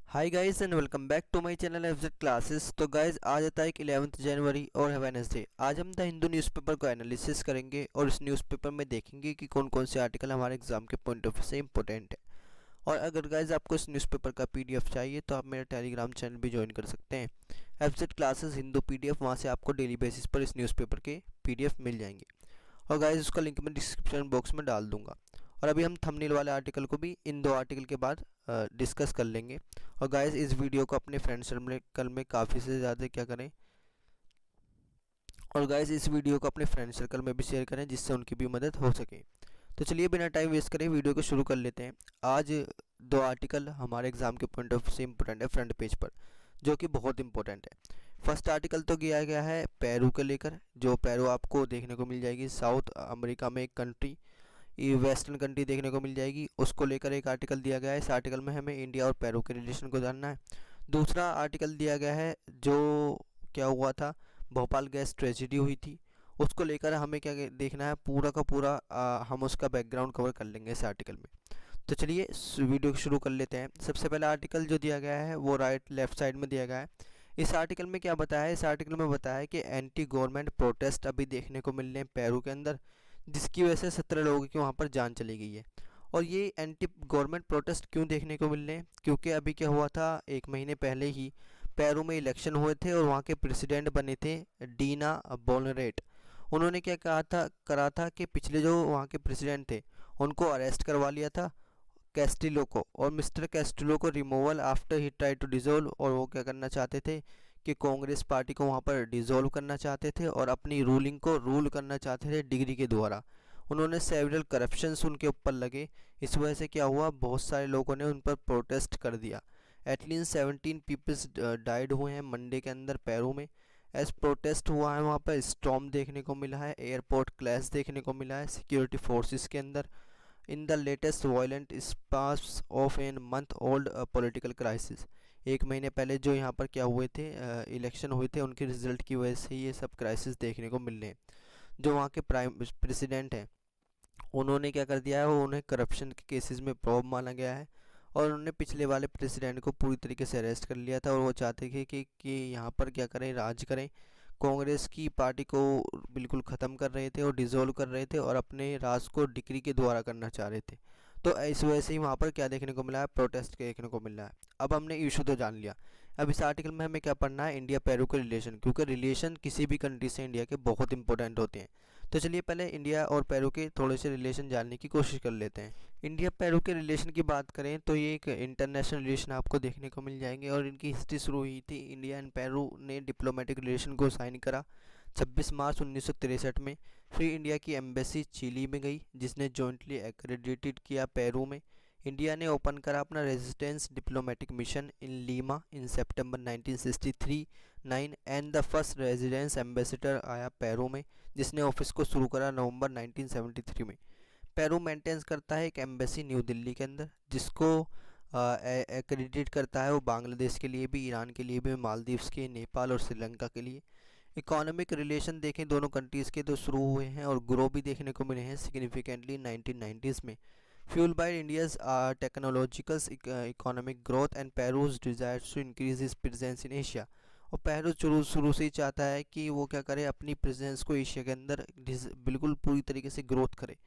Hi guys and welcome back to my channel FZ classes. तो guys आज आता है 11 जनवरी और है वेडनेसडे। आज हम द हिंदू न्यूज़पेपर को एनालिसिस करेंगे और इस न्यूज़पेपर में देखेंगे कि कौन कौन से आर्टिकल हमारे एग्जाम के पॉइंट ऑफ व्यू से इंपॉर्टेंट है। और अगर गाइस आपको इस न्यूज़पेपर का पीडीएफ चाहिए तो आप मेरा टेलीग्राम चैनल भी ज्वाइन कर सकते हैं, एफजेड क्लासेस हिंदू पीडीएफ। वहाँ से आपको डेली बेसिस पर इस न्यूज़पेपर के पीडीएफ मिल जाएंगे और गाइस उसका लिंक मैं डिस्क्रिप्शन बॉक्स में डाल दूंगा। और अभी हम थंबनेल वाले आर्टिकल को भी इन दो आर्टिकल के बाद डिस्कस कर लेंगे। और गाइस इस वीडियो को अपने फ्रेंड सर्कल में काफ़ी से ज़्यादा क्या करें, और गाइस इस वीडियो को अपने फ्रेंड सर्कल में भी शेयर करें जिससे उनकी भी मदद हो सके। तो चलिए बिना टाइम वेस्ट करें वीडियो को शुरू कर लेते हैं। आज दो आर्टिकल हमारे एग्जाम के पॉइंट ऑफ से इम्पोर्टेंट है फ्रंट पेज पर, जो कि बहुत इंपॉर्टेंट है। फर्स्ट आर्टिकल तो किया गया है पेरू को लेकर, जो पेरू आपको देखने को मिल जाएगी साउथ अमेरिका में एक कंट्री, ये वेस्टर्न कंट्री देखने को मिल जाएगी। उसको लेकर एक आर्टिकल दिया गया है। इस आर्टिकल में हमें इंडिया और पेरू के रिलेशन को जानना है। दूसरा आर्टिकल दिया गया है जो क्या हुआ था, भोपाल गैस ट्रेजिडी हुई थी, उसको लेकर हमें क्या देखना है, पूरा का पूरा हम उसका बैकग्राउंड कवर कर लेंगे इस आर्टिकल में। तो चलिए इस वीडियो को शुरू कर लेते हैं। सबसे पहला आर्टिकल जो दिया गया है वो राइट लेफ्ट साइड में दिया गया है। इस आर्टिकल में क्या बताया है, इस आर्टिकल में बताया है कि एंटी गवर्नमेंट प्रोटेस्ट अभी देखने को मिल रहे हैं पेरू के अंदर, जिसकी वजह से 17 लोगों की वहाँ पर जान चली गई है। और ये एंटी गवर्नमेंट प्रोटेस्ट क्यों देखने को मिल रहे हैं, क्योंकि अभी क्या हुआ था, एक महीने पहले ही पेरू में इलेक्शन हुए थे और वहाँ के प्रेसिडेंट बने थे डीना बोलरेट। उन्होंने क्या करा था कि पिछले जो वहाँ के प्रेसिडेंट थे उनको अरेस्ट करवा लिया था, कैस्टिलो को, और मिस्टर कैस्टिलो को रिमूवल आफ्टर ही ट्राई टू डिसॉल्व। और वो क्या करना चाहते थे कि कांग्रेस पार्टी को वहाँ पर डिसॉल्व करना चाहते थे और अपनी रूलिंग को रूल करना चाहते थे डिग्री के द्वारा। उन्होंने सेवरल करप्शंस उनके ऊपर लगे, इस वजह से क्या हुआ, बहुत सारे लोगों ने उन पर प्रोटेस्ट कर दिया। एटलीस्ट 17 पीपल्स डाइड हुए हैं मंडे के अंदर पेरू में एज प्रोटेस्ट हुआ है। वहाँ पर स्टॉर्म देखने को मिला है, एयरपोर्ट क्लैश देखने को मिला है सिक्योरिटी फोर्सेस के अंदर in the latest violent spasm of an month old political crisis. एक महीने पहले जो यहाँ पर क्या हुए थे, इलेक्शन हुए थे, उनके रिजल्ट की वजह से ये सब क्राइसिस देखने को मिल रहे हैं। जो वहाँ के प्राइम प्रेसिडेंट हैं उन्होंने क्या कर दिया है, वो उन्हें करप्शन के केसेस में प्रॉब माना गया है और उन्होंने पिछले वाले प्रेसिडेंट को पूरी तरीके से अरेस्ट कर लिया था। और वो चाहते थे कि यहाँ पर क्या करें, राज करें, कांग्रेस की पार्टी को बिल्कुल ख़त्म कर रहे थे और डिसॉल्व कर रहे थे और अपने राज को डिक्री के द्वारा करना चाह रहे थे। तो इस वजह से ही वहाँ पर क्या देखने को मिला है, प्रोटेस्ट देखने को मिल रहा है। अब हमने इशू तो जान लिया, अब इस आर्टिकल में हमें क्या पढ़ना है, इंडिया पेरू के रिलेशन, क्योंकि रिलेशन किसी भी कंट्री से इंडिया के बहुत इंपॉर्टेंट होते हैं। तो चलिए पहले इंडिया और पेरू के थोड़े से रिलेशन जानने की कोशिश कर लेते हैं। इंडिया पेरू के रिलेशन की बात करें तो ये एक इंटरनेशनल रिलेशन आपको देखने को मिल जाएंगे और इनकी हिस्ट्री शुरू हुई थी, इंडिया एंड पेरू ने डिप्लोमेटिक रिलेशन को साइन करा 26 मार्च 1963 में। फिर इंडिया की एम्बेसी चिली में गई जिसने जॉइंटली एक्रेडिटेड किया पेरू में। इंडिया ने ओपन करा अपना residence diplomatic mission in Lima in September 1963 and the first residence ambassador आया पेरू में, जिसने ऑफिस को शुरू करा नवंबर 1973 में। पेरू मेंटेन्स करता है एक एम्बेसी न्यू दिल्ली के अंदर, जिसको एक्रेडिट करता है वो बांग्लादेश के लिए भी, ईरान के लिए भी, मालदीव्स के, नेपाल और श्रीलंका के लिए। इकोनॉमिक रिलेशन देखें दोनों कंट्रीज़ के तो शुरू हुए हैं और ग्रो भी देखने को मिले हैं सिग्निफिकेंटली 1990s में, fuel by India's technological economic growth and Peru's desire to increase his presence in Asia. और पेरू शुरू से ही चाहता है कि वो क्या करे, अपनी प्रेजेंस को एशिया के अंदर बिल्कुल पूरी तरीके से ग्रोथ करे।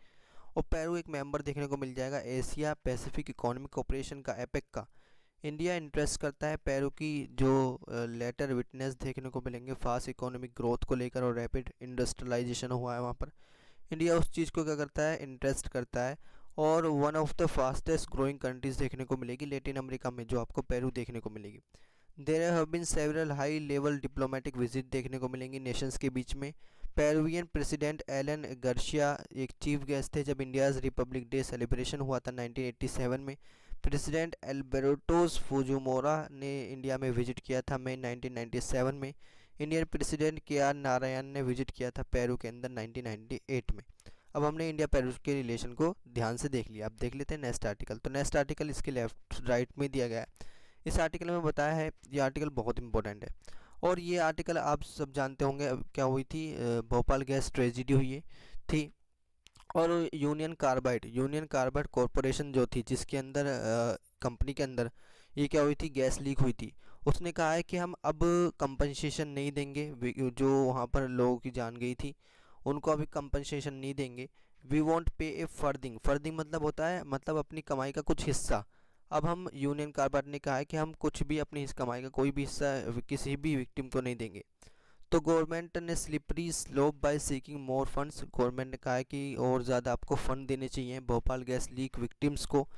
और पेरू एक मेंबर देखने को मिल जाएगा एशिया पैसिफिक इकोनॉमिक कोऑपरेशन का, एपेक का। इंडिया इंटरेस्ट करता है पेरू की जो लेटर विटनेस देखने को मिलेंगे फास्ट इकोनॉमिक ग्रोथ को लेकर और रैपिड इंडस्ट्रियलाइजेशन हुआ है वहाँ पर। इंडिया उस चीज़ को क्या करता है, इंटरेस्ट करता है। और one of the fastest growing countries देखने को मिलेगी लेटिन अमेरिका में, जो आपको पेरू देखने को मिलेगी। There have been several high level diplomatic visit देखने को मिलेंगी नेशंस के बीच में। पेरुवियन प्रेसिडेंट एलन गार्सिया एक चीफ गेस्ट थे जब इंडियाज़ रिपब्लिक डे सेलिब्रेशन हुआ था 1987 में। प्रेसिडेंट एल्बर्टो फुजिमोरा ने इंडिया में विजिट किया था मई 1997 में। इंडियन प्रेसिडेंट के आर नारायण ने विजिट किया था पेरू के अंदर 1998 में। अब हमने इंडिया पेरू के रिलेशन को ध्यान से देख लिया, अब देख लेते हैं नेक्स्ट आर्टिकल। तो नेक्स्ट आर्टिकल इसके लेफ्ट राइट में दिया गया है। इस आर्टिकल में बताया है, ये आर्टिकल बहुत इंपॉर्टेंट है और ये आर्टिकल आप सब जानते होंगे क्या हुई थी, भोपाल गैस ट्रेजिडी हुई थी। और यूनियन कार्बाइड कॉरपोरेशन जो थी, जिसके अंदर कंपनी के अंदर ये क्या हुई थी, गैस लीक हुई थी। उसने कहा है कि हम अब कंपनसेशन नहीं देंगे, जो वहाँ पर लोगों की जान गई थी उनको अभी कंपनसेशन नहीं देंगे। वी वॉन्ट पे ए फर्दिंग, फर्दिंग मतलब होता है मतलब अपनी कमाई का कुछ हिस्सा। अब हम यूनियन कार्बाइड ने कहा है कि हम कुछ भी अपनी इस कमाई का कोई भी हिस्सा किसी भी विक्टिम को नहीं देंगे। तो गवर्नमेंट ने slippery slope by seeking more funds, government ने कहा है कि और ज़्यादा आपको फंड देने चाहिए भोपाल गैस लीक विक्टिम्स को।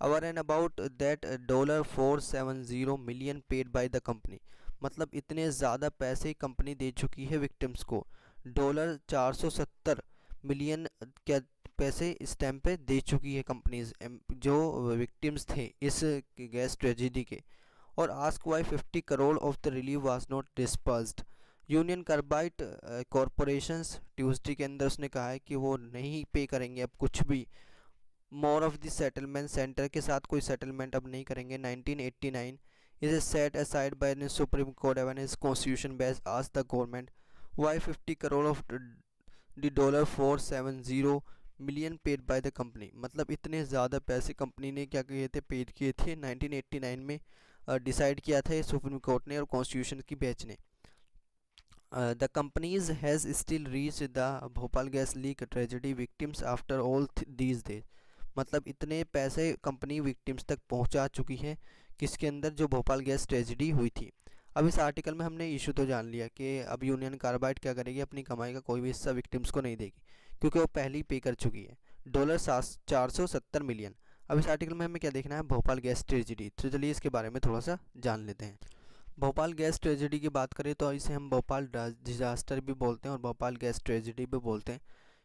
Our and about that $470 million paid by the company, मतलब इतने ज़्यादा पैसे कंपनी दे चुकी है विक्टिम्स को। $470 मिलियन क्या पैसे इस टाइम पे दे चुकी है कंपनीज जो विक्टिम्स थे इस गैस ट्रेजिडी के। और ask why 50 crore of the relieve was not dispersed. Union carbide corporations Tuesday के अंदर उसने कहा है कि वो नहीं पे करेंगे अब कुछ भी more of the settlement, centre के साथ कोई सेटलमेंट अब नहीं करेंगे। 1989 is a set aside by the supreme court even is constitution base आज the government why 50 crore of the $470 million paid by the company, मतलब इतने ज़्यादा पैसे कंपनी ने क्या किए थे, पेड किए थे 1989 में। डिसाइड किया था सुप्रीम कोर्ट ने और कॉन्स्टिट्यूशन की बेंच ने। The companies has still reach the Bhopal gas leak tragedy victims after all these days, मतलब इतने पैसे कंपनी विक्टिम्स तक पहुंचा चुकी है किसके अंदर, जो भोपाल गैस ट्रेजेडी हुई थी। अब इस आर्टिकल में हमने इशू तो जान लिया कि अब यूनियन कार्बाइड क्या करेगी, अपनी कमाई का कोई भी हिस्सा विक्टिम्स को नहीं देगी क्योंकि वो पहले ही पे कर चुकी है $470 मिलियन। अब इस आर्टिकल में हमें क्या देखना है, भोपाल गैस ट्रेजेडी। तो चलिए इसके बारे में थोड़ा सा जान लेते हैं। भोपाल गैस ट्रेजेडी की बात करें तो इसे हम भोपाल डिजास्टर भी बोलते हैं और भोपाल गैस ट्रेजेडी भी बोलते हैं।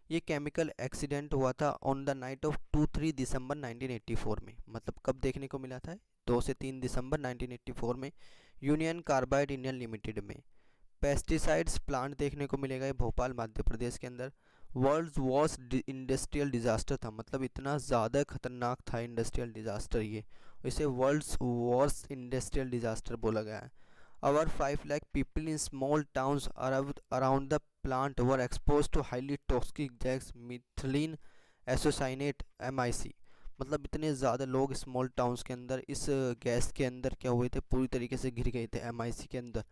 ये केमिकल एक्सीडेंट हुआ था ऑन द नाइट ऑफ 2-3 दिसंबर 1984 में, मतलब कब देखने को मिला था, 2 से 3 दिसंबर 1984 में यूनियन कार्बाइड इंडियन लिमिटेड में। पेस्टिसाइड्स प्लांट देखने को मिलेगा ये भोपाल मध्य प्रदेश के अंदर। वर्ल्ड्स वर्स्ट इंडस्ट्रियल डिजास्टर था, मतलब इतना ज़्यादा खतरनाक था इंडस्ट्रियल डिजास्टर ये, इसे वर्ल्ड्स वर्स्ट इंडस्ट्रियल डिजास्टर बोला गया है। Our 5 lakh people in small towns around the plant were exposed to highly toxic gas methylene isocyanate MIC, मतलब इतने ज़्यादा लोग स्मॉल टाउन्स के अंदर इस गैस के अंदर क्या हुए थे, पूरी तरीके से घिर गए थे MIC के अंदर।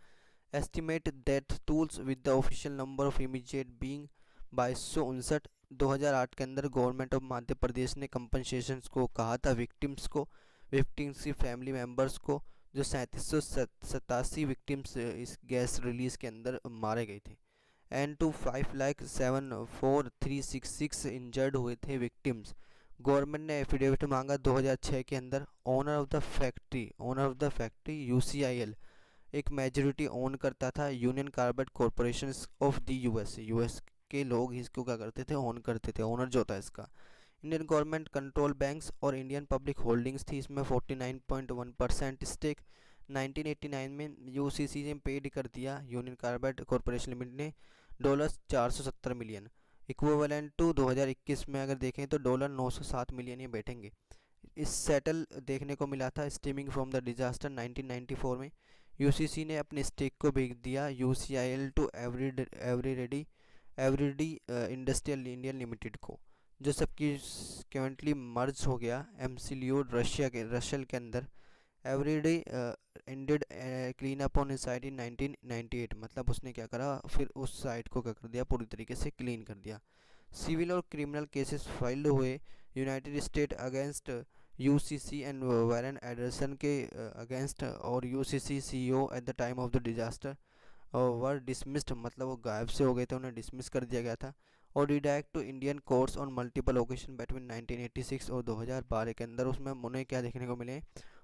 Estimate death tools with the official number of immediate being 2259 2008 के अंदर गवर्नमेंट ऑफ मध्य प्रदेश ने कंपनसेशन को कहा था विक्टिम्स को, विक्टिम्स की फैमिली मेम्बर्स को, जो 3787 विक्टिम्स इस गैस रिलीज के अंदर मारे गए थे। एंड टू 5,74,366 इंजर्ड हुए थे विक्टिम्स। गवर्नमेंट ने एफिडेविट मांगा 2006 के अंदर। Owner of the factory UCIL एक मेजोरिटी ओन करता था union carbide corporation of the US के लोग इसको क्या करते थे, ओन करते थे, ओनर जो होता है इसका। इंडियन गवर्नमेंट कंट्रोल बैंक्स और इंडियन पब्लिक होल्डिंग्स थी इसमें 49.1% स्टेक। 1989 में यूसीसी ने पेड कर दिया यूनियन कार्बाइड कॉरपोरेशन लिमिटेड ने $470 मिलियन, इक्विवेलेंट टू 2021 में अगर देखें तो $907 मिलियन ये बैठेंगे। इस सेटल देखने को मिला था स्टीमिंग फ्रॉम द डिजास्टर 1994 में। यूसीसी ने अपने स्टेक को भेज दिया UCIL to Eveready industrial Indian limited को, जो सबकी करेंटली मर्ज हो गया एमसील्यू रशियल के अंदर। Eveready ended clean up on site in 1998, मतलब उसने क्या करा फिर उस साइट को क्या कर दिया, पूरी तरीके से क्लीन कर दिया। सिविल और क्रिमिनल केसेस फाइल्ड हुए United state against UCC and Warren Anderson के अगेंस्ट, और UCC CEO at the time of the disaster were dismissed, मतलब वो गायब से हो गए थे, उन्हें डिसमिस कर दिया गया था। और redirect to Indian courts on multiple occasion between 1986 और 2012 के अंदर। उसमें उन्हें क्या देखने को मिले,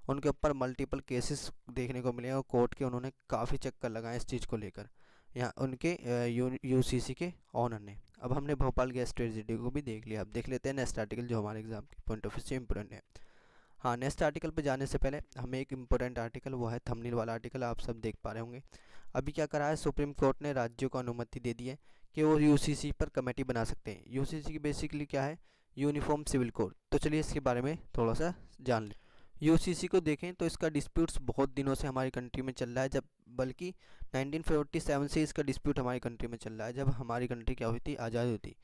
उनके ऊपर मल्टीपल केसेस देखने को मिले और कोर्ट के उन्होंने काफ़ी चक्कर लगाए इस चीज़ को लेकर, यहाँ उनके UCC के ऑनर ने। अब हमने भोपाल गैस ट्रेजेडी को भी देख लिया, अब देख लेते हैं नेक्स्ट आर्टिकल जो हमारे एग्जाम के पॉइंट ऑफ व्यू से इम्पोर्टेंट है। हाँ, नेक्स्ट आर्टिकल पे जाने से पहले हमें एक इम्पोर्टेंट आर्टिकल, वो है थंबनेल वाला आर्टिकल, आप सब देख पा रहे होंगे। अभी क्या करा है, सुप्रीम कोर्ट ने राज्यों को अनुमति दे दी है कि वो UCC पर कमेटी बना सकते हैं। UCC की बेसिकली क्या है, यूनिफॉर्म सिविल कोड। तो चलिए इसके बारे में थोड़ा सा जान लें। UCC को देखें तो इसका डिस्प्यूट्स बहुत दिनों से हमारी कंट्री में चल रहा है, जब बल्कि 1947 से इसका डिस्प्यूट हमारी कंट्री में चल रहा है, जब हमारी कंट्री क्या हुई थी, आज़ाद हुई थी।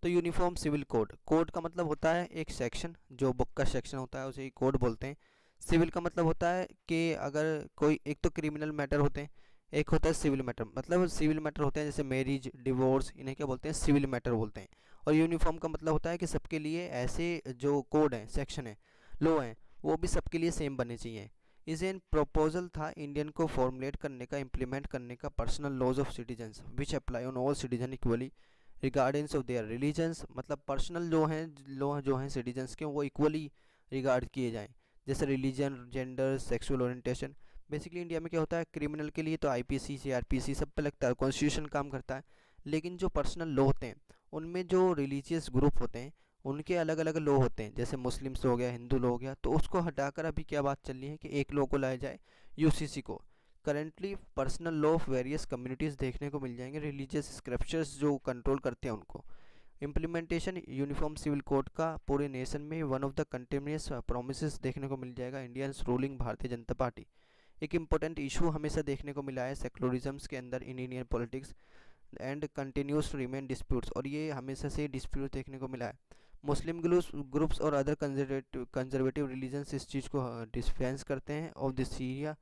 तो यूनिफॉर्म सिविल कोड, कोड का मतलब होता है एक सेक्शन, जो बुक का सेक्शन होता है उसे कोड बोलते हैं। सिविल का मतलब होता है कि अगर कोई, एक तो क्रिमिनल मैटर होते हैं, एक होता है सिविल मैटर। मतलब सिविल मैटर होते हैं जैसे मैरिज, डिवोर्स, इन्हें क्या बोलते हैं, सिविल मैटर बोलते हैं। और यूनिफॉर्म का मतलब होता है कि सबके लिए ऐसे जो कोड हैं, सेक्शन है, लॉ हैं, वो भी सबके लिए सेम बनने चाहिए। इसे इन प्रपोजल था इंडियन को फॉर्मुलेट करने का, इम्प्लीमेंट करने का, personal laws of citizens which apply on all citizen equally regardless of their religions. मतलब पर्सनल लॉ जो हैं सिटीजन्स के, वो इक्वली रिगार्ड किए जाएँ, जैसे religion, gender, sexual orientation. Basically India में क्या होता है, क्रिमिनल के लिए तो आईपीसी, सीआरपीसी सब पे लगता है, कॉन्स्टिट्यूशन काम करता है। लेकिन जो पर्सनल लॉ होते हैं, उनमें जो रिलीजियस ग्रुप होते हैं, उनके अलग अलग लॉ होते हैं, जैसे मुस्लिम्स हो गया, हिंदू लॉ हो गया, तो उसको हटाकर अभी क्या बात चल रही है कि एक लॉ को लाया जाए, यूसीसी को। Currently personal law of various communities देखने को मिल जाएंगे, रिलीजियस स्क्रिप्चर्स जो कंट्रोल करते हैं उनको। इम्प्लीमेंटेशन यूनिफॉर्म सिविल कोड का पूरे नेशन में one of the continuous promise देखने को मिल जाएगा Indians ruling Bharatiya Janata party. एक इम्पोर्टेंट इशू हमेशा देखने को मिला है सेक्युलरिज्म्स के अंदर इन Indian politics and continuous remain disputes, और ये हमेशा से डिस्प्यूट देखने को मिला है। मुस्लिम ग्रुप्स और अदर कंजर्वेटिव रिलीजन्स इस चीज़ को डिफेंस करते हैं of the Syria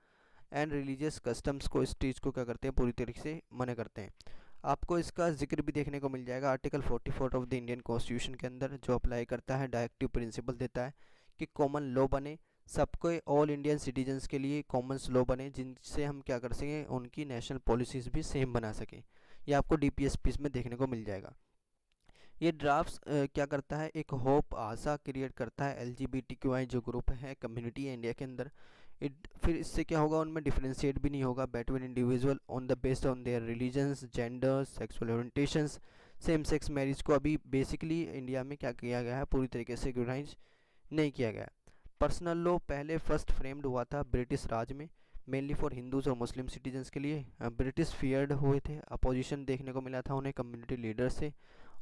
and religious customs को, इस चीज़ को क्या करते हैं, पूरी तरीके से मना करते हैं। आपको इसका जिक्र भी देखने को मिल जाएगा article 44 of the Indian constitution के अंदर, जो अप्लाई करता है, डायरेक्टिव प्रिंसिपल देता है कि कॉमन लॉ बने सबको, ऑल इंडियन सिटीजन्स के लिए कॉमन लॉ बने, जिनसे हम क्या कर सकें, उनकी नेशनल पॉलिसीज़ भी सेम बना सकें। ये आपको डीपीएसपीस में देखने को मिल जाएगा। ये ड्राफ्ट्स क्या करता है, एक होप, आशा क्रिएट करता है एलजीबीटीक्यूआई जो ग्रुप है, कम्युनिटी है इंडिया के अंदर। फिर इससे क्या होगा, उनमें डिफरेंशिएट भी नहीं होगा between individual on the based on their religions, gender, sexual orientations. Same sex marriage को अभी बेसिकली इंडिया में क्या किया गया है, पूरी तरीके से रिकॉग्नाइज नहीं किया गया। पर्सनल लॉ पहले फर्स्ट फ्रेम्ड हुआ था ब्रिटिश राज में, मेनली फॉर हिंदूज और मुस्लिम सिटीजन्स के लिए। ब्रिटिश फियर्ड हुए थे, अपोजिशन देखने को मिला था उन्हें कम्युनिटी लीडर से,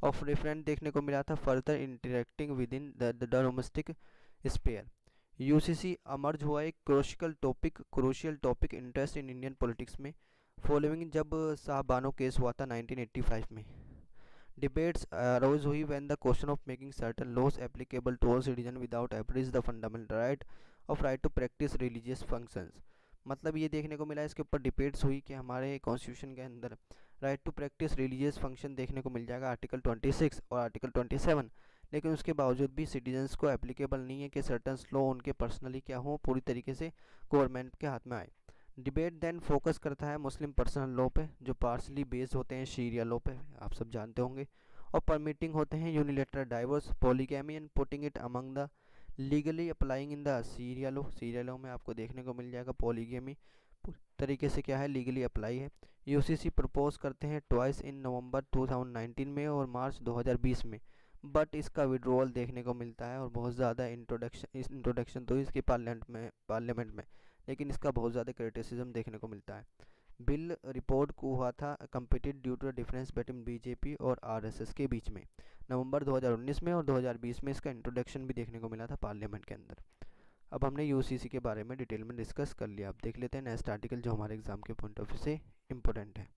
ऑफ रेफरेंस देखने को मिला था further interacting with in the domestic sphere. UCC emerge हुआ एक crucial topic interest in Indian politics में फॉलोइंग जब साहबानो केस हुआ था 1985 में। डिबेट्स अरोज हुई when the question of making certain laws applicable to all citizen without abridge the fundamental right to practice religious functions. मतलब ये देखने को मिला, इसके ऊपर डिबेट्स हुई कि हमारे कॉन्स्टिट्यूशन के अंदर right to practice religious function देखने को मिल जाएगा आर्टिकल 26 और आर्टिकल 27, लेकिन उसके बावजूद भी सिटीजन्स को एप्लीकेबल नहीं है कि सर्टन लॉ उनके पर्सनली क्या हो, पूरी तरीके से गवर्नमेंट के हाथ में आए। डिबेट देन फोकस करता है मुस्लिम पर्सनल लॉ पे, जो पार्सली बेस्ड होते हैं शरिया लॉ पे, आप सब जानते होंगे, और परमिटिंग होते हैं unilateral divorce, polygamy and putting it among the legally applying in the Syria law में आपको देखने को मिल जाएगा पॉलीगैमी तरीके से क्या है, लीगली अप्लाई है। यूसीसी प्रपोज करते हैं ट्वाइस इन नवंबर 2019 में और मार्च 2020 में, बट इसका विड्रॉल देखने को मिलता है और बहुत ज़्यादा इंट्रोडक्शन तो इसके पार्लियामेंट में, लेकिन इसका बहुत ज़्यादा क्रिटिसिज्म देखने को मिलता है। बिल रिपोर्ट को हुआ था completed due to difference between BJP और आरएसएस के बीच में नवंबर 2019 में, और 2020 में इसका इंट्रोडक्शन भी देखने को मिला था पार्लियामेंट के अंदर। अब हमने यूसीसी के बारे में डिटेल में डिस्कस कर लिया। अब देख लेते हैं नेक्स्ट आर्टिकल जो हमारे एग्जाम के पॉइंट ऑफ व्यू से इम्पोर्टेंट है।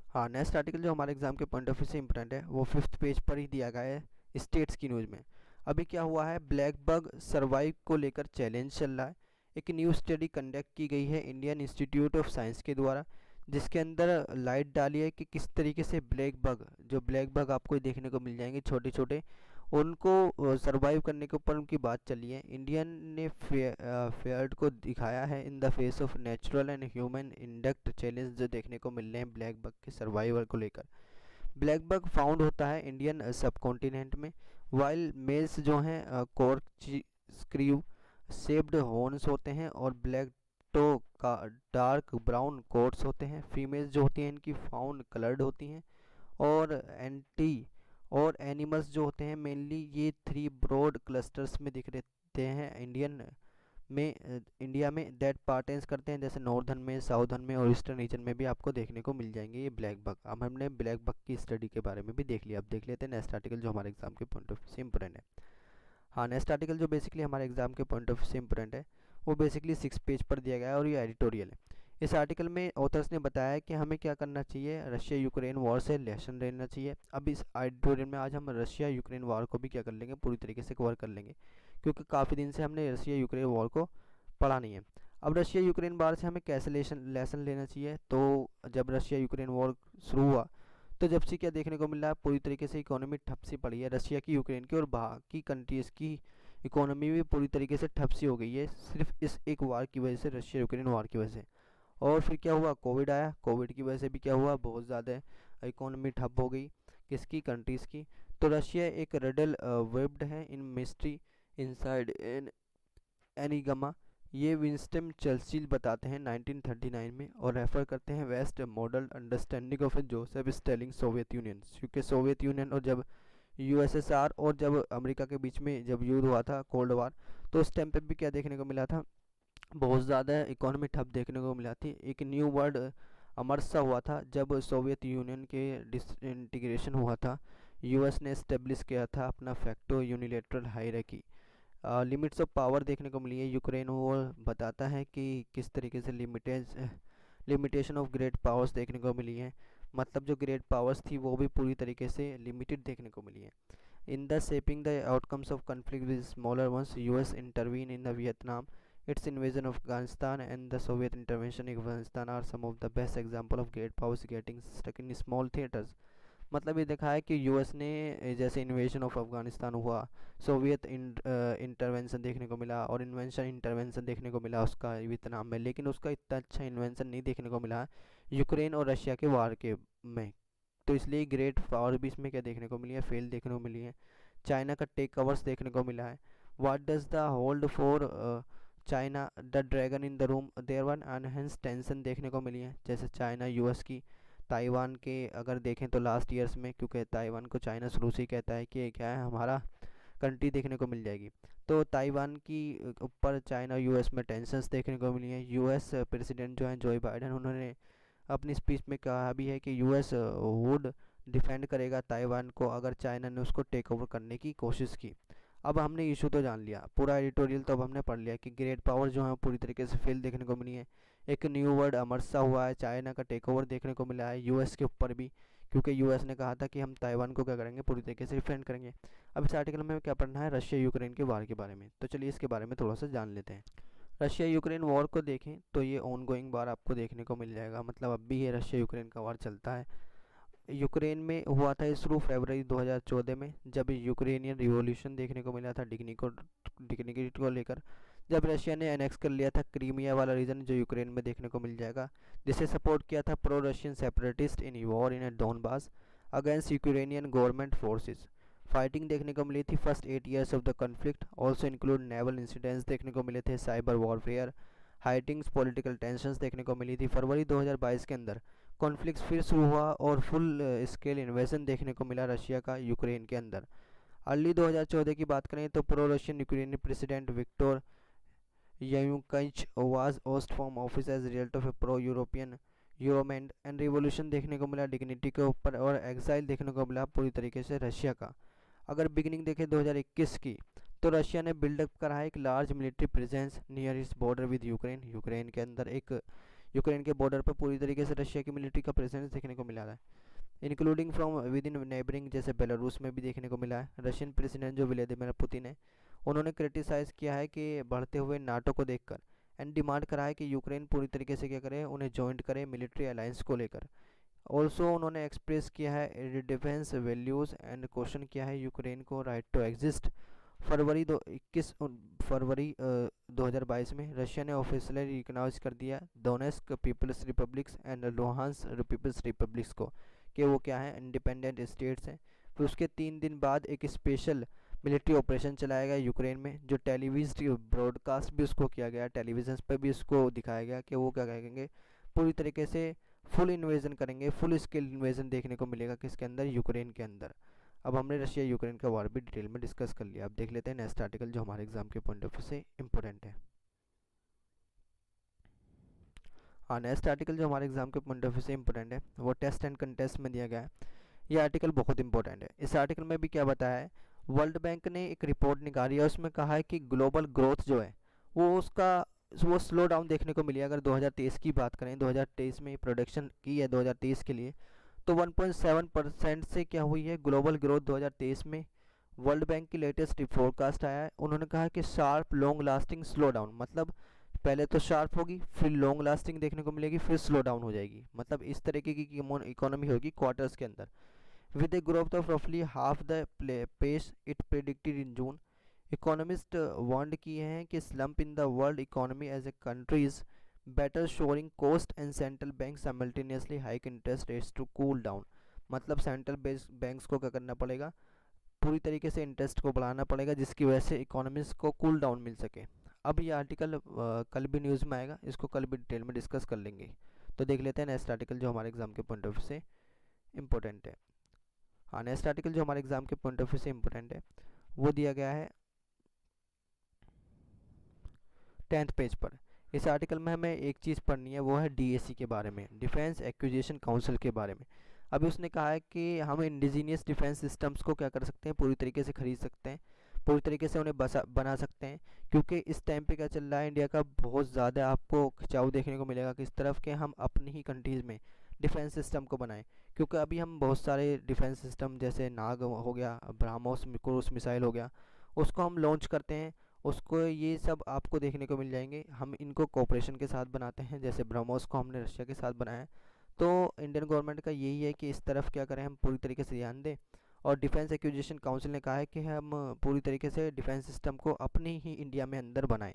हाँ, नेक्स्ट आर्टिकल जो हमारे एग्जाम के पॉइंट ऑफ व्यू से इम्पोर्टेंट है वो 5th पेज पर ही दिया गया है, स्टेट्स की न्यूज़ में। अभी क्या हुआ है, ब्लैक बग सर्वाइव को लेकर चैलेंज चल रहा है। एक न्यू स्टडी कंडक्ट की गई है इंडियन इंस्टीट्यूट ऑफ साइंस के द्वारा, जिसके अंदर लाइट डाली है कि किस तरीके से ब्लैक बग आपको देखने को मिल जाएंगे छोटे छोटे, उनको सरवाइव करने के ऊपर उनकी बात चली है। इंडियन ने फेयर्ड को दिखाया है in the face of natural and human induct challenge जो देखने को मिल रहे हैं ब्लैक बग के सर्वाइवल को लेकर। ब्लैक बग फाउंड होता है इंडियन सब कॉन्टिनेंट में, वाइल मेल्स जो हैं कॉर्क स्क्रीव शेप्ड हॉर्न्स होते हैं और ब्लैक टो का डार्क ब्राउन कोट्स होते हैं। फीमेल्स जो होती हैं इनकी फाउंड कलर्ड होती हैं, और एनिमल्स जो होते हैं मेनली ये 3 ब्रॉड क्लस्टर्स में दिख रहते हैं इंडिया में दैट पार्टेंस करते हैं, जैसे नॉर्दर्न में, साउदर्न में और ईस्टर्न रीजन में भी आपको देखने को मिल जाएंगे ये ब्लैक बग। अब हमने ब्लैक बग की स्टडी के बारे में भी देख लिया। अब देख लेते हैं नेक्स्ट आर्टिकल जो हमारे एग्जाम के पॉइंट ऑफ व्यू से इंपॉर्टेंट है। हाँ, नेक्स्ट आर्टिकल जो बेसिकली हमारे एग्जाम के पॉइंट ऑफ व्यू से इंपॉर्टेंट है वो बेसिकली 6 पेज पर दिया गया है और ये एडिटोरियल है। इस आर्टिकल में ऑथर्स ने बताया कि हमें क्या करना चाहिए, रशिया यूक्रेन वॉर से लेसन लेना चाहिए। अब इस एडिटोरियल में आज हम रशिया यूक्रेन वॉर को भी क्या कर लेंगे, पूरी तरीके से कवर कर लेंगे, क्योंकि काफ़ी दिन से हमने रशिया यूक्रेन वॉर को पढ़ा नहीं है। अब रशिया यूक्रेन वॉर से हमें कैसे लेसन लेना चाहिए, तो जब रशिया यूक्रेन वॉर शुरू हुआ तो जब से क्या देखने को मिल रहा है, पूरी तरीके से इकोनॉमी ठप सी पड़ी है रशिया की, यूक्रेन की, और बाकी कंट्रीज़ की इकोनॉमी भी पूरी तरीके से ठप सी हो गई है, सिर्फ इस एक वार की वजह से, रशिया यूक्रेन वार की वजह से। और फिर क्या हुआ, कोविड आया, कोविड की वजह से भी क्या हुआ, बहुत ज़्यादा इकोनॉमी ठप हो गई, किसकी, कंट्रीज़ की। तो रशिया एक रिडल वेब्ड है इन मिस्ट्री इनसाइड इन एनिगमा, ये विंस्टन चर्चिल बताते हैं 1939 में, और रेफर करते हैं west model understanding of Joseph Stalin Soviet Union, क्योंकि सोवियत यूनियन और जब यूएसएसआर और जब अमेरिका के बीच में जब युद्ध हुआ था, कोल्ड वार, तो उस टाइम पे भी क्या देखने को मिला था, बहुत ज़्यादा इकोनॉमी ठप देखने को मिला थी। एक न्यू वर्ल्ड अमर सा हुआ था जब सोवियत यूनियन के डिसइंटीग्रेशन हुआ था, यूएस ने इस्टेब्लिश किया था अपना facto unilateral hierarchy. Limits of power देखने को मिली है, यूक्रेन वॉर बताता है कि किस तरीके से लिमिटेशन ऑफ ग्रेट पावर्स देखने को मिली है, मतलब जो ग्रेट पावर्स थी वो भी पूरी तरीके से लिमिटेड देखने को मिली है। In the shaping the outcomes of conflict with smaller once, US intervene in the Vietnam, its invasion of Afghanistan and the Soviet intervention in Afghanistan are some of the best example of great powers getting stuck in small theaters। मतलब ये देखा है कि US ने जैसे invasion of Afghanistan हुआ, Soviet intervention देखने को मिला, और इंटरवेंशन देखने को मिला उसका वियतनाम में, लेकिन उसका इतना अच्छा इन्वेंशन नहीं देखने को मिला यूक्रेन और रशिया के वार के में। तो इसलिए ग्रेट पावर भी इसमें क्या देखने को मिली है, फेल देखने को मिली है। चाइना का टेक कवर्स देखने को मिला है। What does the hold for China the dragon in the room, there one enhance tension देखने को मिली है, जैसे चाइना यूएस की ताइवान के अगर देखें तो लास्ट ईयर्स में, क्योंकि ताइवान को चाइना शुरू से ही कहता है कि क्या है हमारा कंट्री देखने को मिल जाएगी, तो ताइवान की ऊपर चाइना यूएस में टेंशंस देखने को मिली है। यूएस प्रेसिडेंट जो हैं जो बाइडेन, उन्होंने अपनी स्पीच में कहा भी है कि यूएस वुड डिफेंड करेगा ताइवान को अगर चाइना ने उसको टेक ओवर करने की कोशिश की। अब हमने इशू तो जान लिया, पूरा एडिटोरियल तो अब हमने पढ़ लिया कि ग्रेट पावर जो है पूरी तरीके से फेल देखने को मिली है। एक न्यू वर्ड अमरसा हुआ है, चाइना का टेक ओवर देखने को मिला है यूएस के ऊपर भी, क्योंकि यूएस ने कहा था कि हम ताइवान को क्या करेंगे, पूरी तरीके से डिफेंड करेंगे। अब इस आर्टिकल में क्या पढ़ना है, रशिया यूक्रेन के वार के बारे में, तो चलिए इसके बारे में थोड़ा सा जान लेते हैं। रशिया यूक्रेन वॉर को देखें तो ये ऑन गोइंग वार आपको देखने को मिल जाएगा, मतलब अब भी ये रशिया यूक्रेन का वार चलता है। यूक्रेन में हुआ था शुरू फरवरी 2014 में, जब यूक्रेनियन रिवॉल्यूशन देखने को मिला था डिग्निटी को लेकर, जब रशिया ने एनेक्स कर लिया था क्रीमिया वाला रीजन जो यूक्रेन में देखने को मिल जाएगा, जिसे सपोर्ट किया था pro Russian separatist in war in Donbas against Ukrainian government forces. Fighting देखने को मिली थी first 8 years of the conflict, also include naval incidents देखने को मिले थे, साइबर वॉरफेयर, हाइटिंग्स, पॉलिटिकल टेंशंस देखने को मिली थी। फरवरी 2022 के अंदर कॉन्फ्लिक्ट फिर शुरू हुआ और फुल स्केल इन्वेजन देखने को मिला रशिया का यूक्रेन के अंदर। अर्ली 2014 की बात करें तो प्रो रशियन यूक्रेनी president Viktor Yanukovych was ousted from office as result of a pro European Euromaidan and revolution देखने को मिला डिग्निटी के ऊपर, और एग्जाइल देखने को मिला पूरी तरीके से रशिया का। अगर बिगिनिंग देखें 2021 की, तो रशिया ने बिल्डअप करा है एक लार्ज मिलिट्री प्रेजेंस नियर इस बॉर्डर विद यूक्रेन, यूक्रेन के अंदर एक यूक्रेन के बॉर्डर पर पूरी तरीके से रशिया की मिलिट्री का प्रेजेंस देखने को मिला है, including from with in neighbouring, जैसे बेलारूस में भी देखने को मिला है। रशियन प्रेसिडेंट जो व्लादिमीर पुतिन है, उन्होंने क्रिटिसाइज़ किया है कि बढ़ते हुए नाटो को देखकर, एंड डिमांड करा है कि यूक्रेन पूरी तरीके से क्या करे, उन्हें ज्वाइंट करे मिलिट्री अलायंस को लेकर। ऑल्सो उन्होंने एक्सप्रेस किया है डिफेंस वैल्यूज़ एंड क्वेश्चन किया है यूक्रेन को राइट टू एग्जिस्ट। फरवरी 2022 में रशिया ने ऑफिशियली रिकॉग्नाइज कर दिया Donetsk People's Republics and Luhansk People's Republics को कि वो क्या है, इंडिपेंडेंट स्टेट्स हैं। फिर उसके 3 दिन बाद एक स्पेशल मिलिट्री ऑपरेशन चलाया गया यूक्रेन में, जो टेलीविजन ब्रॉडकास्ट भी उसको किया गया, टेलीविजन पर भी उसको दिखाया गया कि वो क्या करेंगे, पूरी तरीके से फुल इन्वेजन करेंगे, फुल स्केल इन्वेजन देखने को मिलेगा किसके अंदर, यूक्रेन के अंदर। अब हमने रशिया यूक्रेन का वार भी डिटेल में डिस्कस कर लिया। अब देख लेते हैं नेक्स्ट आर्टिकल जो हमारे एग्जाम के पॉइंट ऑफ व्यू से इम्पोर्टेंट है। हाँ, नेक्स्ट आर्टिकल जो हमारे एग्जाम के पॉइंट ऑफ व्यू से इम्पोर्टेंट है वो टेस्ट एंड कंटेस्ट में दिया गया है। ये आर्टिकल बहुत इंपॉर्टेंट है। इस आर्टिकल में भी क्या बताया है, वर्ल्ड बैंक ने एक रिपोर्ट निकाली है, उसमें कहा है कि ग्लोबल ग्रोथ जो है वो उसका वो स्लो डाउन देखने को मिली। अगर 2023 की बात करें, 2023 में प्रोडक्शन की है 2023 के लिए, तो 1.7% से क्या हुई है ग्लोबल ग्रोथ 2023 में। वर्ल्ड बैंक की लेटेस्ट फोरकास्ट आया है, उन्होंने कहा कि sharp long lasting slow down, मतलब पहले तो शार्प होगी, फिर लॉन्ग लास्टिंग देखने को मिलेगी, फिर स्लो डाउन हो जाएगी। मतलब इस तरीके की इकोनॉमी होगी क्वार्टर्स के अंदर। विद ए ग्रोथ ऑफ रफली half the pace it predicted in June, economist warn किए हैं कि slump in the world economy as a countries better shoring cost and central bank simultaneously hike interest rates to cool down. मतलब central banks को क्या करना पड़ेगा, पूरी तरीके से इंटरेस्ट को बढ़ाना पड़ेगा, जिसकी वजह से इकोनॉमीज को कूल डाउन मिल सके। अब ये आर्टिकल कल भी न्यूज़ में आएगा, इसको कल भी डिटेल में डिस्कस कर लेंगे। तो देख लेते हैं नेक्स्ट आर्टिकल जो हमारे एग्जाम के पॉइंट ऑफ व्यू से इम्पोर्टेंट है। हाँ, नेक्स्ट आर्टिकल जो हमारे एग्जाम के पॉइंट ऑफ व्यू से इम्पोर्टेंट है वो दिया गया है 10th पेज पर। इस आर्टिकल में हमें एक चीज़ पढ़नी है, वो है डीएसी के बारे में, डिफेंस एक्विजिशन काउंसिल के बारे में। अभी उसने कहा है कि हम इंडिजीनियस डिफेंस सिस्टम्स को क्या कर सकते हैं, पूरी तरीके से खरीद सकते हैं, पूरी तरीके से उन्हें बना सकते हैं। क्योंकि इस टाइम पे क्या चल रहा है, इंडिया का बहुत ज़्यादा आपको खिंचाव देखने को मिलेगा किस तरफ के हम अपनी ही कंट्रीज़ में डिफेंस सिस्टम को बनाएं। क्योंकि अभी हम बहुत सारे डिफेंस सिस्टम जैसे नाग हो गया, ब्रह्मोस क्रूज मिसाइल हो गया, उसको हम लॉन्च करते हैं, उसको ये सब आपको देखने को मिल जाएंगे। हम इनको कोऑपरेशन के साथ बनाते हैं, जैसे ब्रह्मोस को हमने रशिया के साथ बनाया है। तो इंडियन गवर्नमेंट का यही है कि इस तरफ क्या करें, हम पूरी तरीके से ध्यान दें। और डिफेंस एक्विजिशन काउंसिल ने कहा है कि हम पूरी तरीके से डिफेंस सिस्टम को अपने ही इंडिया में अंदर बनाएं।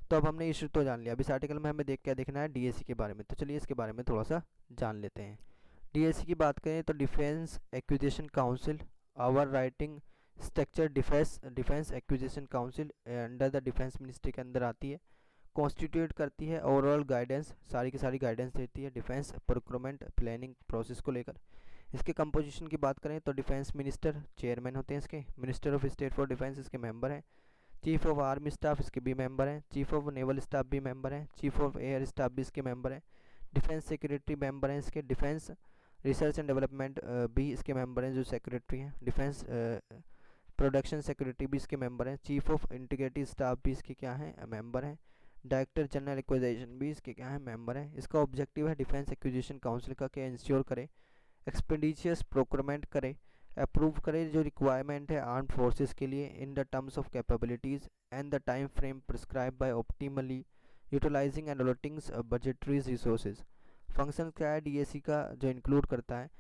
तो अब हमने इशू तो जान लिया, अब इस आर्टिकल में हमें क्या देखना है, डीएसी के बारे में। तो चलिए इसके बारे में थोड़ा सा जान लेते हैं। डीएसी की बात करें तो defence acquisition council our writing structure defence acquisition council under the defence ministry के अंदर आती है, कॉन्स्टिट्यूट करती है, ओवरऑल गाइडेंस सारी की सारी गाइडेंस देती है डिफेंस प्रोक्योरमेंट प्लानिंग प्रोसेस को लेकर। इसके कंपोजिशन की बात करें तो डिफेंस मिनिस्टर चेयरमैन होते हैं इसके, minister of state for defence इसके मेंबर हैं, चीफ ऑफ आर्मी स्टाफ इसके भी मेंबर हैं, चीफ ऑफ नेवल स्टाफ भी मेंबर हैं, चीफ ऑफ एयर स्टाफ भी इसके मेंबर हैं, डिफेंस सेक्रेटरी मेंबर हैं इसके, डिफेंस रिसर्च एंड डेवलपमेंट भी इसके मेंबर हैं जो सेक्रेटरी हैं, डिफेंस प्रोडक्शन सेक्रेटरी भी इसके मेंबर हैं, चीफ ऑफ इंटीग्रेटिव स्टाफ भी इसके क्या हैं मेंबर हैं, डायरेक्टर जनरल एक्विजिशन भी इसके क्या है मेंबर हैं। इसका ऑब्जेक्टिव है डिफेंस एक्विजिशन काउंसिल का क्या इंश्योर करे, एक्सपेंडिचर्स प्रोक्योरमेंट करे, अप्रूव करे जो रिक्वायरमेंट है आर्म फोर्सेस के लिए in the terms of capabilities and the time frame prescribed by optimally utilising and allotting budgetaries resources. Function क्या है डीएसी का जो इंक्लूड करता है,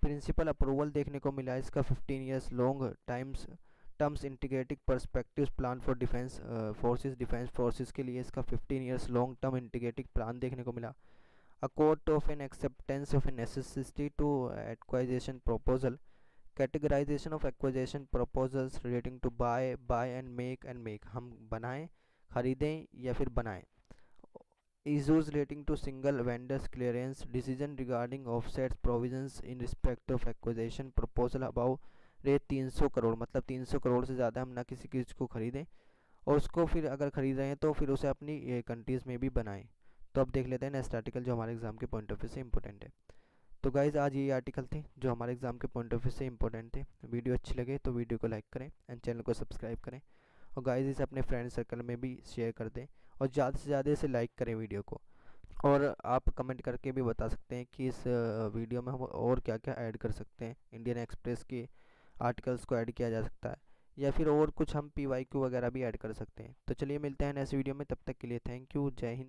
प्रिंसिपल अप्रूवल देखने को मिला है इसका 15 years long terms integrated perspective plan for defence forces के लिए इसका 15 years long term integrated plan देखने को मिला। A court of an acceptance of a necessity to acquisition proposal, categorization of acquisition proposals relating to buy and make हम बनाएं, खरीदें या फिर बनाएं। Issues relating to single vendors clearance, decision regarding offsets provisions in respect of acquisition proposal above rate 300 crore, मतलब 300 करोड़ से ज़्यादा हम ना किसी चीज़ को खरीदें, और उसको फिर अगर ख़रीद रहे हैं तो फिर उसे अपनी कंट्रीज़ में भी बनाएं। तो अब देख लेते हैं नेक्स्ट आर्टिकल जो हमारे एग्जाम के पॉइंट ऑफ व्यू से इंपॉर्टेंट है। तो गाइज आज ये आर्टिकल थे जो हमारे एग्जाम के पॉइंट ऑफ व्यू से इंपॉर्टेंट थे। वीडियो अच्छी लगे तो वीडियो को लाइक करें एंड चैनल को सब्सक्राइब करें, और गाइज इसे अपने फ्रेंड सर्कल में भी शेयर कर दें, और ज़्यादा से ज़्यादा इसे लाइक करें वीडियो को। और आप कमेंट करके भी बता सकते हैं कि इस वीडियो में हम और क्या क्या ऐड कर सकते हैं, इंडियन एक्सप्रेस के आर्टिकल्स को ऐड किया जा सकता है, या फिर और कुछ हम PYQ वगैरह भी ऐड कर सकते हैं। तो चलिए मिलते हैं नेक्स्ट वीडियो में, तब तक के लिए थैंक यू, जय हिंद।